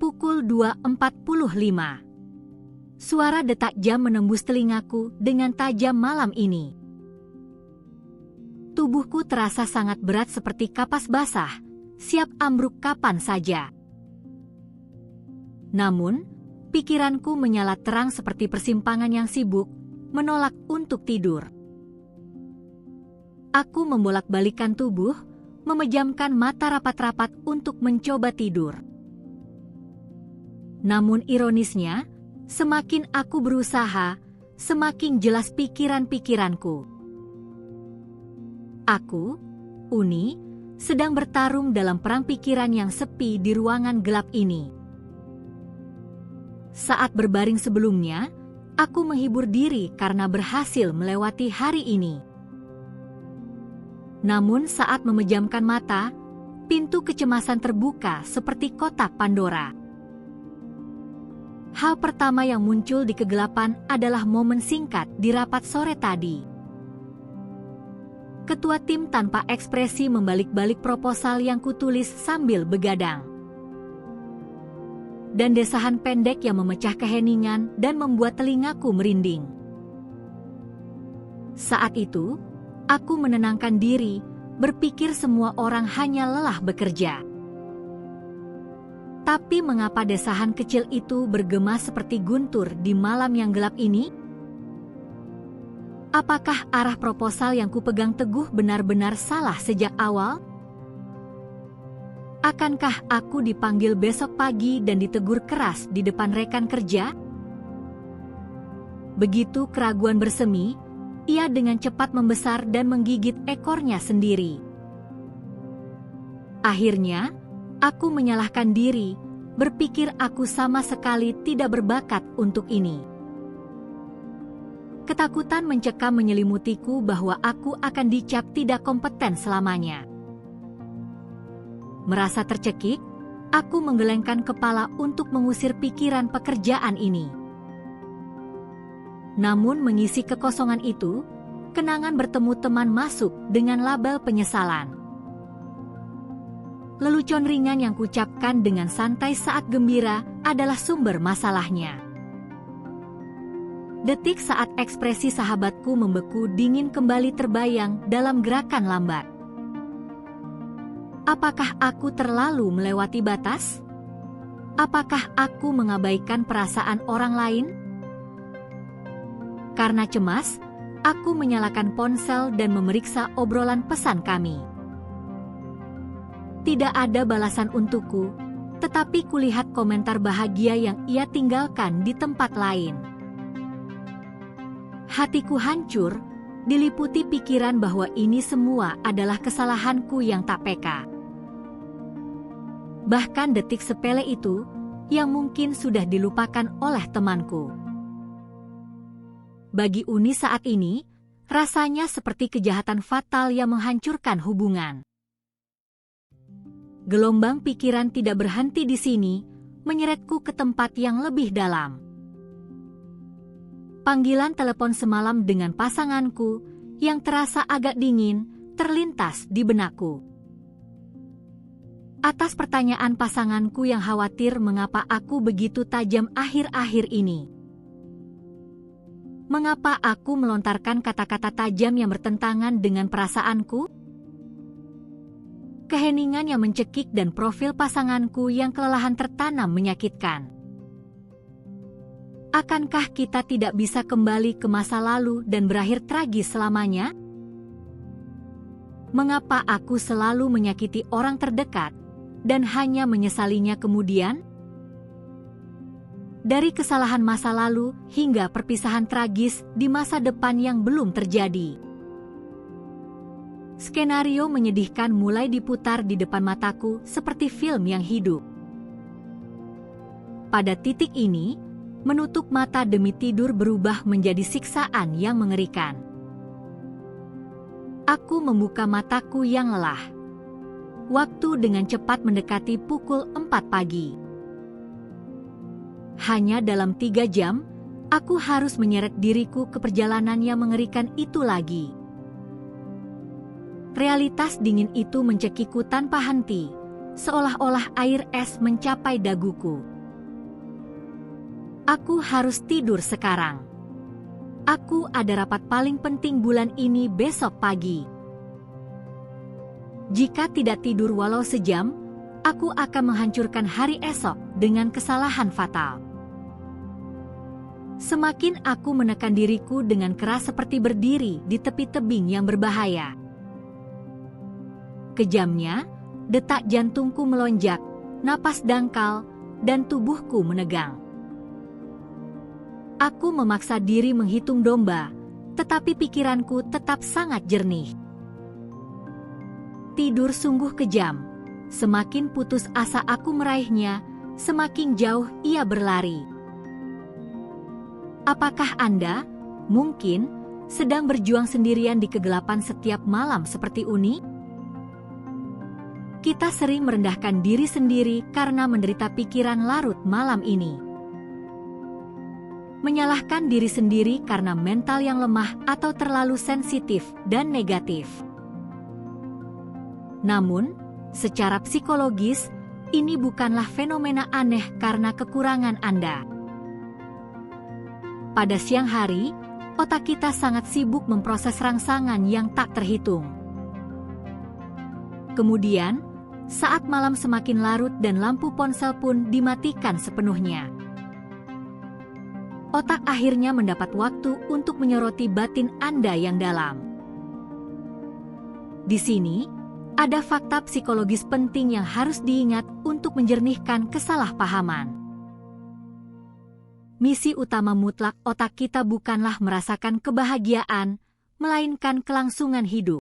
Pukul 2.45. Suara detak jam menembus telingaku dengan tajam malam ini. Tubuhku terasa sangat berat seperti kapas basah, siap ambruk kapan saja. Namun, pikiranku menyala terang seperti persimpangan yang sibuk, menolak untuk tidur. Aku membolak-balikan tubuh, memejamkan mata rapat-rapat untuk mencoba tidur. Namun ironisnya, semakin aku berusaha, semakin jelas pikiran-pikiranku. Aku, Uni, sedang bertarung dalam perang pikiran yang sepi di ruangan gelap ini. Saat berbaring sebelumnya, aku menghibur diri karena berhasil melewati hari ini. Namun saat memejamkan mata, pintu kecemasan terbuka seperti kotak Pandora. Hal pertama yang muncul di kegelapan adalah momen singkat di rapat sore tadi. Ketua tim tanpa ekspresi membalik-balik proposal yang kutulis sambil begadang. Dan desahan pendek yang memecah keheningan dan membuat telingaku merinding. Saat itu, aku menenangkan diri, berpikir semua orang hanya lelah bekerja. Tapi mengapa desahan kecil itu bergema seperti guntur di malam yang gelap ini? Apakah arah proposal yang kupegang teguh benar-benar salah sejak awal? Akankah aku dipanggil besok pagi dan ditegur keras di depan rekan kerja? Begitu keraguan bersemi, ia dengan cepat membesar dan menggigit ekornya sendiri. Akhirnya, aku menyalahkan diri, berpikir aku sama sekali tidak berbakat untuk ini. Ketakutan mencekam menyelimutiku bahwa aku akan dicap tidak kompeten selamanya. Merasa tercekik, aku menggelengkan kepala untuk mengusir pikiran pekerjaan ini. Namun mengisi kekosongan itu, kenangan bertemu teman masuk dengan label penyesalan. Lelucon ringan yang kucapkan dengan santai saat gembira adalah sumber masalahnya. Detik saat ekspresi sahabatku membeku dingin kembali terbayang dalam gerakan lambat. Apakah aku terlalu melewati batas? Apakah aku mengabaikan perasaan orang lain? Karena cemas, aku menyalakan ponsel dan memeriksa obrolan pesan kami. Tidak ada balasan untukku, tetapi kulihat komentar bahagia yang ia tinggalkan di tempat lain. Hatiku hancur, diliputi pikiran bahwa ini semua adalah kesalahanku yang tak peka. Bahkan detik sepele itu, yang mungkin sudah dilupakan oleh temanku. Bagi Uni saat ini, rasanya seperti kejahatan fatal yang menghancurkan hubungan. Gelombang pikiran tidak berhenti di sini, menyeretku ke tempat yang lebih dalam. Panggilan telepon semalam dengan pasanganku, yang terasa agak dingin, terlintas di benakku. Atas pertanyaan pasanganku yang khawatir mengapa aku begitu tajam akhir-akhir ini. Mengapa aku melontarkan kata-kata tajam yang bertentangan dengan perasaanku? Keheningan yang mencekik dan profil pasanganku yang kelelahan tertanam menyakitkan. Akankah kita tidak bisa kembali ke masa lalu dan berakhir tragis selamanya? Mengapa aku selalu menyakiti orang terdekat dan hanya menyesalinya kemudian? Dari kesalahan masa lalu hingga perpisahan tragis di masa depan yang belum terjadi. Skenario menyedihkan mulai diputar di depan mataku seperti film yang hidup. Pada titik ini, menutup mata demi tidur berubah menjadi siksaan yang mengerikan. Aku membuka mataku yang lelah. Waktu dengan cepat mendekati pukul 4 pagi. Hanya dalam 3 jam, aku harus menyeret diriku ke perjalanan yang mengerikan itu lagi. Realitas dingin itu mencekikku tanpa henti, seolah-olah air es mencapai daguku. Aku harus tidur sekarang. Aku ada rapat paling penting bulan ini besok pagi. Jika tidak tidur walau sejam, aku akan menghancurkan hari esok dengan kesalahan fatal. Semakin aku menekan diriku dengan keras seperti berdiri di tepi tebing yang berbahaya. Kejamnya, detak jantungku melonjak, napas dangkal, dan tubuhku menegang. Aku memaksa diri menghitung domba, tetapi pikiranku tetap sangat jernih. Tidur sungguh kejam. Semakin putus asa aku meraihnya, semakin jauh ia berlari. Apakah Anda, mungkin, sedang berjuang sendirian di kegelapan setiap malam seperti Uni? Kita sering merendahkan diri sendiri karena menderita pikiran larut malam ini. Menyalahkan diri sendiri karena mental yang lemah atau terlalu sensitif dan negatif. Namun, secara psikologis, ini bukanlah fenomena aneh karena kekurangan Anda. Pada siang hari, otak kita sangat sibuk memproses rangsangan yang tak terhitung. Kemudian, saat malam semakin larut dan lampu ponsel pun dimatikan sepenuhnya, otak akhirnya mendapat waktu untuk menyoroti batin Anda yang dalam. Di sini, ada fakta psikologis penting yang harus diingat untuk menjernihkan kesalahpahaman. Misi utama mutlak otak kita bukanlah merasakan kebahagiaan, melainkan kelangsungan hidup.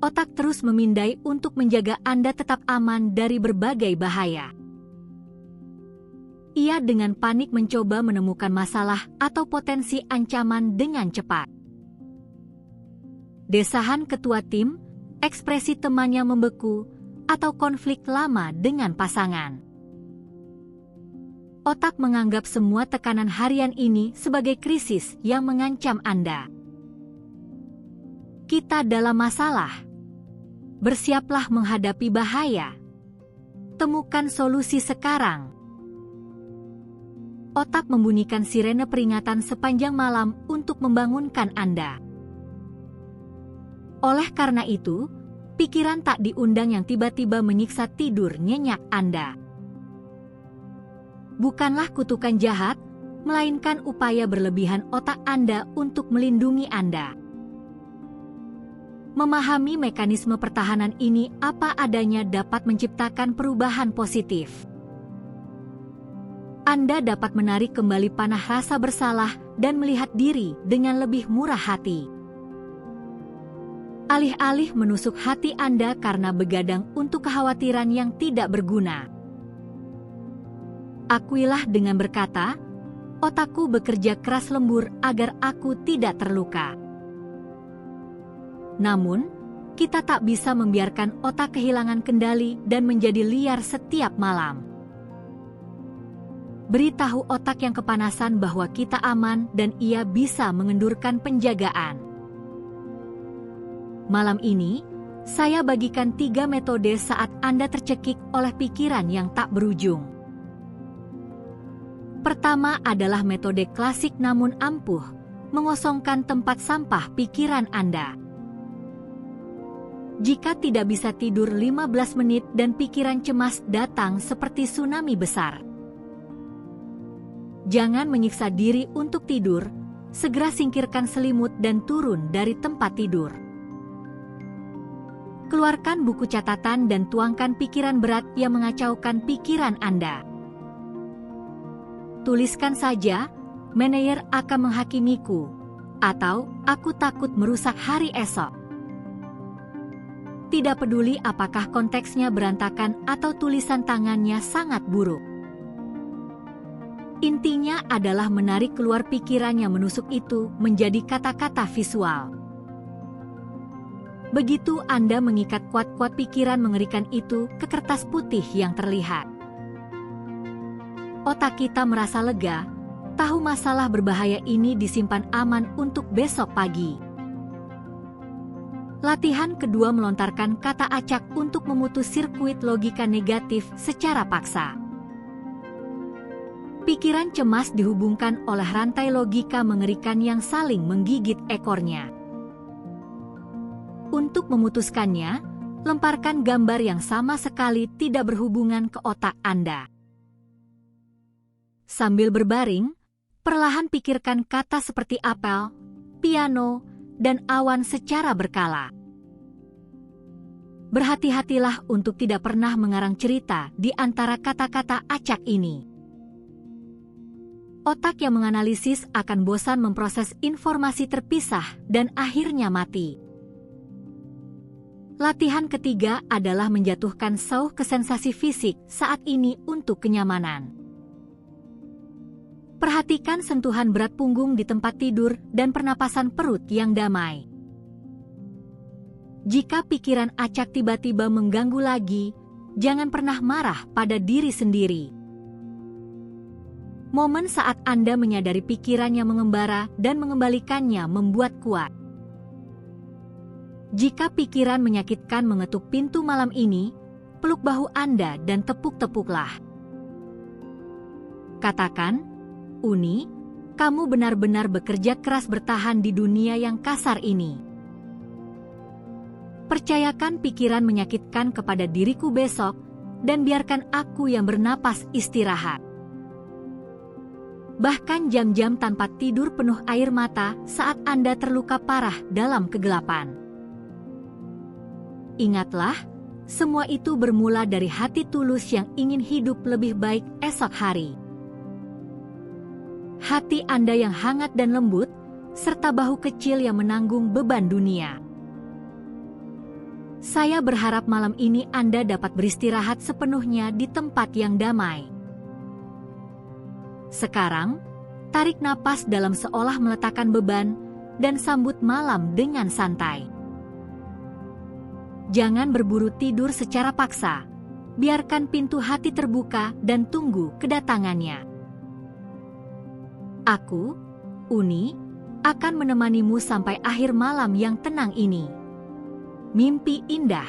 Otak terus memindai untuk menjaga Anda tetap aman dari berbagai bahaya. Ia dengan panik mencoba menemukan masalah atau potensi ancaman dengan cepat. Desahan ketua tim, ekspresi temannya membeku, atau konflik lama dengan pasangan. Otak menganggap semua tekanan harian ini sebagai krisis yang mengancam Anda. Kita dalam masalah. Bersiaplah menghadapi bahaya. Temukan solusi sekarang. Otak membunyikan sirene peringatan sepanjang malam untuk membangunkan Anda. Oleh karena itu, pikiran tak diundang yang tiba-tiba menyiksa tidur nyenyak Anda. Bukanlah kutukan jahat, melainkan upaya berlebihan otak Anda untuk melindungi Anda. Memahami mekanisme pertahanan ini apa adanya dapat menciptakan perubahan positif. Anda dapat menarik kembali panah rasa bersalah dan melihat diri dengan lebih murah hati. Alih-alih menusuk hati Anda karena begadang untuk kekhawatiran yang tidak berguna. Akuilah dengan berkata, otakku bekerja keras lembur agar aku tidak terluka. Namun, kita tak bisa membiarkan otak kehilangan kendali dan menjadi liar setiap malam. Beritahu otak yang kepanasan bahwa kita aman dan ia bisa mengendurkan penjagaan. Malam ini, saya bagikan 3 metode saat Anda tercekik oleh pikiran yang tak berujung. Pertama adalah metode klasik namun ampuh, mengosongkan tempat sampah pikiran Anda. Jika tidak bisa tidur 15 menit dan pikiran cemas datang seperti tsunami besar, jangan menyiksa diri untuk tidur, segera singkirkan selimut dan turun dari tempat tidur. Keluarkan buku catatan dan tuangkan pikiran berat yang mengacaukan pikiran Anda. Tuliskan saja, "Manajer akan menghakimiku," atau "Aku takut merusak hari esok." Tidak peduli apakah konteksnya berantakan atau tulisan tangannya sangat buruk. Intinya adalah menarik keluar pikiran yang menusuk itu menjadi kata-kata visual. Begitu Anda mengikat kuat-kuat pikiran mengerikan itu ke kertas putih yang terlihat, otak kita merasa lega, tahu masalah berbahaya ini disimpan aman untuk besok pagi. Latihan kedua melontarkan kata acak untuk memutus sirkuit logika negatif secara paksa. Pikiran cemas dihubungkan oleh rantai logika mengerikan yang saling menggigit ekornya. Untuk memutuskannya, lemparkan gambar yang sama sekali tidak berhubungan ke otak Anda. Sambil berbaring, perlahan pikirkan kata seperti apel, piano, dan awan secara berkala. Berhati-hatilah untuk tidak pernah mengarang cerita di antara kata-kata acak ini. Otak yang menganalisis akan bosan memproses informasi terpisah dan akhirnya mati. Latihan ketiga adalah menjatuhkan sauh ke sensasi fisik saat ini untuk kenyamanan. Perhatikan sentuhan berat punggung di tempat tidur dan pernapasan perut yang damai. Jika pikiran acak tiba-tiba mengganggu lagi, jangan pernah marah pada diri sendiri. Momen saat Anda menyadari pikiran yang mengembara dan mengembalikannya membuat kuat. Jika pikiran menyakitkan mengetuk pintu malam ini, peluk bahu Anda dan tepuk-tepuklah. Katakan, Uni, kamu benar-benar bekerja keras bertahan di dunia yang kasar ini. Percayakan pikiran menyakitkan kepada diriku besok, dan biarkan aku yang bernapas istirahat. Bahkan jam-jam tanpa tidur penuh air mata saat Anda terluka parah dalam kegelapan. Ingatlah, semua itu bermula dari hati tulus yang ingin hidup lebih baik esok hari. Hati Anda yang hangat dan lembut, serta bahu kecil yang menanggung beban dunia. Saya berharap malam ini Anda dapat beristirahat sepenuhnya di tempat yang damai. Sekarang, tarik napas dalam seolah meletakkan beban, dan sambut malam dengan santai. Jangan berburu tidur secara paksa. Biarkan pintu hati terbuka dan tunggu kedatangannya. Aku, Uni, akan menemanimu sampai akhir malam yang tenang ini. Mimpi indah.